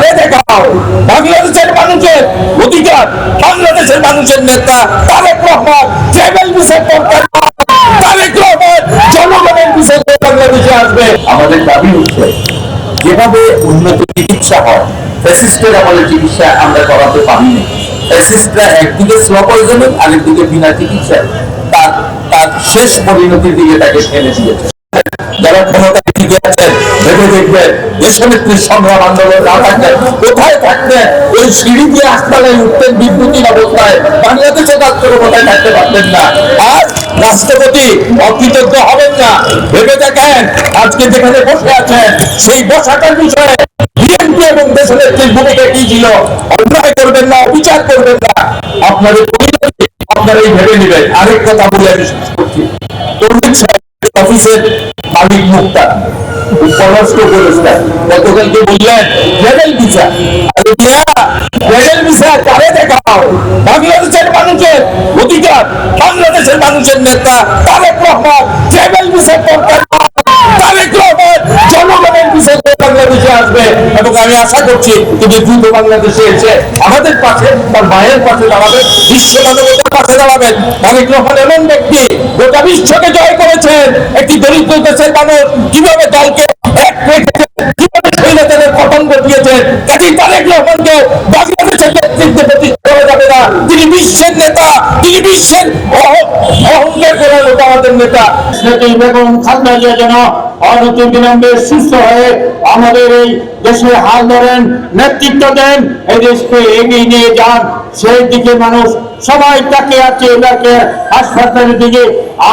করে দেখাও। বাংলাদেশের মানুষের অধিকার, বাংলাদেশের মানুষের নেতা তারেক রহমান ট্রাভেল ভিসা দরকার। তারেক রহমান জনগণের ভিসা বাংলাদেশে আসবে। আমাদের দাবি হচ্ছে যেভাবে উন্নত চিকিৎসা হয়, ফ্যাসিস্টের আমলে চিকিৎসা আমরা করাতে পারিনি। ফ্যাসিস্টরা একদিকে স্লো পয়জনিং, আরেকদিকে বিনা চিকিৎসা তার শেষ পরিণতির দিকে তাকে ঠেলে দিয়েছে। যারা ক্ষমতায় টিকে আছেন ভেবে দেখবেন দেশনেত্রীর সংগ্রাম আন্দোলন না থাকতেন কোথায় থাকতেন? ওই সিঁড়ি দিয়ে হাসপাতালে উঠতেন বিদ্যুৎহীন অবস্থায়, বাংলাদেশে রাষ্ট্রপতি থাকতে পারতেন না। আর রাষ্ট্রপতি অকৃতজ্ঞ হবেন না। ভেবে দেখেন আজকে যেখানে বসে আছেন সেই বসাটার বিষয়ে বিএনপি এবং দেশনেত্রীর ভূমিকা কি ছিল? অন্যায় করবেন না, অবিচার করবেন না, আপনাদের আপনারাই ভেবে নেবেন। আরেক কথা বলে আমি শেষ করছি। অফিসের মালিক মুক্তার পররাষ্ট্র উপদেষ্টা গতকালকে বললেন ট্রাভেল ভিসা। ট্রাভেল ভিসা কারে দেখাও? বাংলাদেশের মানুষের অধিকার, বাংলাদেশের মানুষের নেতা তারেক রহমান ট্রাভেল ভিসা দরকার। তারেক রহমান জনগণের ভিসা বাংলাদেশে আসবে এবং আমি আশা করছি তিনি দ্রুত বাংলাদেশে এসে আমাদের পাশে, তার মায়ের পাশে দাঁড়াবেন, বিশ্ব মানবতার পাশে দাঁড়াবেন। তারেক রহমান এমন ব্যক্তি গোটা বিশ্বকে জয় করেছেন। একটি দরিদ্র দেশের মানুষ কিভাবে দলকে এক রেখেছেন, কিভাবে স্বৈরাচারের পতন ঘটিয়েছেন, কাজী তারেক রহমানকে বাংলাদেশের নেতৃত্বে প্রতিষ্ঠা করা যাবে না। তিনি বিশ্বের নেতা, তিনি বিশ্বের অহংকার করার মতো আমাদের নেতা। বেগম খালেদা জিয়া যেন অনতি বিলম্বে সুস্থ হয়ে আমাদের এই দেশের হাল ধরেন, নেতৃত্ব দেন, এই দেশকে এগিয়ে নিয়ে যান। সেই দিকে মানুষ সবাই তাকিয়ে আছে, তাকে হাসপাতালের দিকে।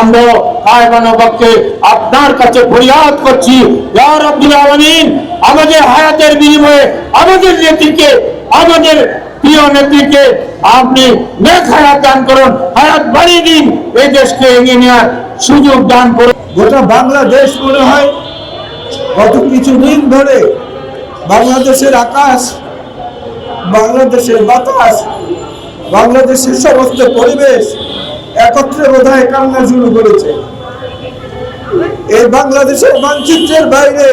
আমরা কায়মানবকে আপনার কাছে ফরিয়াদ করছি, ইয়া রাব্বুল আলামিন, আমাদের হায়াতের বিনিময়ে আমাদের নেত্রীকে, আমাদের প্রিয় নেত্রীকে আপনি নেক হায়াত দান করুন, হায়াত বাড়িয়ে দিন, এই দেশকে এগিয়ে নেওয়ার সুযোগ দান করুন। গোটা বাংলাদেশ মনে হয় গত কিছুদিন ধরে বাংলাদেশের আকাশ, বাংলাদেশের বাতাস, বাংলাদেশের সমস্ত পরিবেশ একত্রে বোধহয় কান্না শুরু করেছে। এই বাংলাদেশের মানচিত্রের বাইরে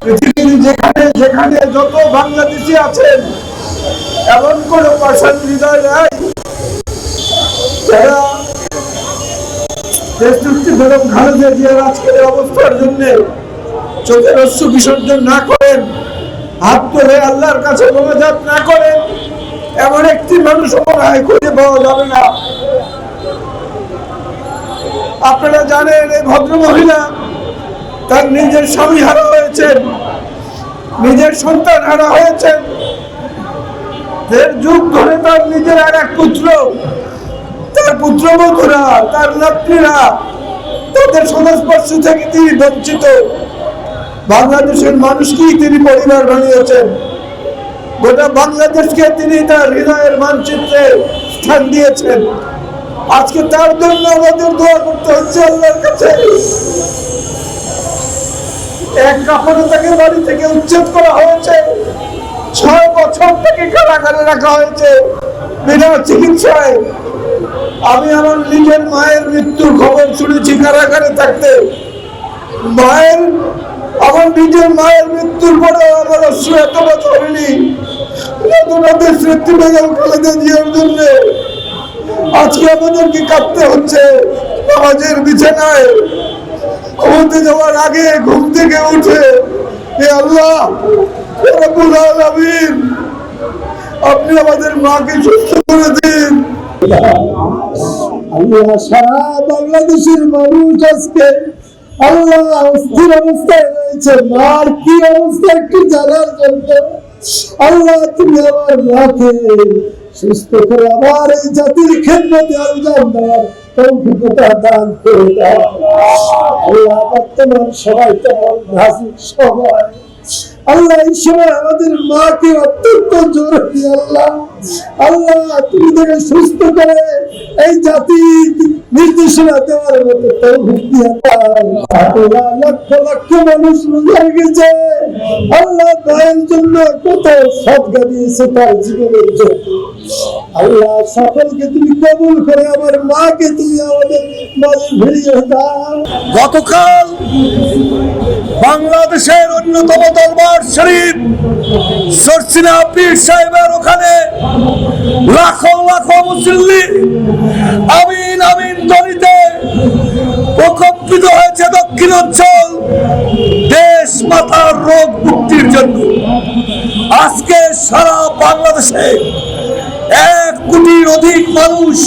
পৃথিবীর যেখানে যেখানে যত বাংলাদেশি আছেন এমন কোন পাষাণ হৃদয় নাই যারা বেগম খালেদা জিয়ার আজকের অবস্থার জন্য চোখের অশ্রু বিসর্জন না করেন, হাত তুলে আল্লাহর কাছে মোনাজাত না করেন, এমন একটি মানুষ মনে খুঁজে পাওয়া যাবে না। আপনারা জানেন এই ভদ্র মহিলা তার নিজের স্বামী হারা হয়েছেন, নিজের সন্তান হারা হয়েছেন, দেড় যুগ ধরে তার নিজের আর এক পুত্র, তার পুত্রবধূরা, তার নাতনিরা, তাদের সংস্পর্শ থেকে তিনি বঞ্চিত। বাংলাদেশের মানুষকেই তিনি পরিবার বানিয়েছেন, গোটা বাংলাদেশকে তিনি তার হৃদয়ের মানচিত্রে স্থান দিয়েছেন। আজকে তার জন্য আমাদের দোয়া করতে হচ্ছে আল্লাহর কাছে। এক কাপড়ে তাকে বাড়ি থেকে উচ্ছেদ করা হয়েছে, 6 বছর তাকে কারাগারে রাখা হয়েছে বিনা চিকিৎসায়। আমি আমার নিজের মায়ের মৃত্যুর খবর শুনেছি কারাগারে থাকতে। আমার নিজের মায়ের মৃত্যুর পরে আমার অশ্রু এত বছর হয়নি স্মৃতি বেগম খালেদা জিয়ার জন্য। আজকে আমাদেরকে কাঁদতে হচ্ছে নামাজের বিছানায়, ঘুমতে যাওয়ার আগে ঘুম থেকে উঠে, হে আল্লাহ রব্বুল আলামিন, আপনি আমাদের মাকে সুস্থ করে দিন। আল্লাহ সারা বাংলাদেশের মানুষ আজকে আল্লাহ অস্থির অবস্থায় রয়েছে। মার কি অবস্থা একটু জানার জন্য আল্লাহ তুমি আমার মাকে সুস্থ করে আমার এই জাতির খেদমতে আঞ্জাম দেওয়ার তৌফিকতা দান করে দাও। আল্লাহ বর্তমান সবাই তেমন নাজুক সময়, আল্লাহ এই সময় আমাদের মাকে অত্যন্ত জরুরি আল্লাহ আল্লাহ তুমি তাকে সুস্থ করে এই জাতি নির্দেশনা দেওয়ার মতো তৌফিক দিয়ে দাও। আল্লাহ লক্ষ লক্ষ মানুষ রোজা রেখেছে, আল্লাহ ভাইয়ের জন্য কত সদকা দিয়েছে তার জীবনের জন্য। আল্লাহ সকলকে তুমি কবুল করে আমার মাকে তুমি আমাদের মাঝে ফিরিয়ে দাও। গতকাল বাংলাদেশের অন্যতম দরবার শরীফ সরসিনা পীর সাহেবের ওখানে লাখো লাখো মুসল্লি আমিন আমিন ধ্বনিতে প্রকম্পিত হয়েছে দক্ষিণাঞ্চল দেশ মাতার রোগ মুক্তির জন্য। আজকে সারা বাংলাদেশে 1 কোটির অধিক মানুষ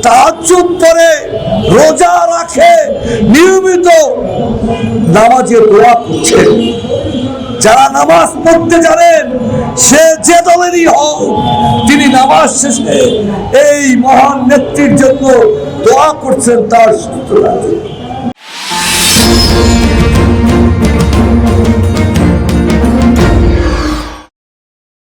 তাহাজ্জুদ পড়ে রোজা রাখে, নিয়মিত নামাজে দোয়া করছে। যারা নামাজ পড়তে জানেন সে যে দলেরই হোক, তিনি নামাজ শেষে এই মহান নেত্রীর জন্য দোয়া করছেন তার সুস্থতার জন্য।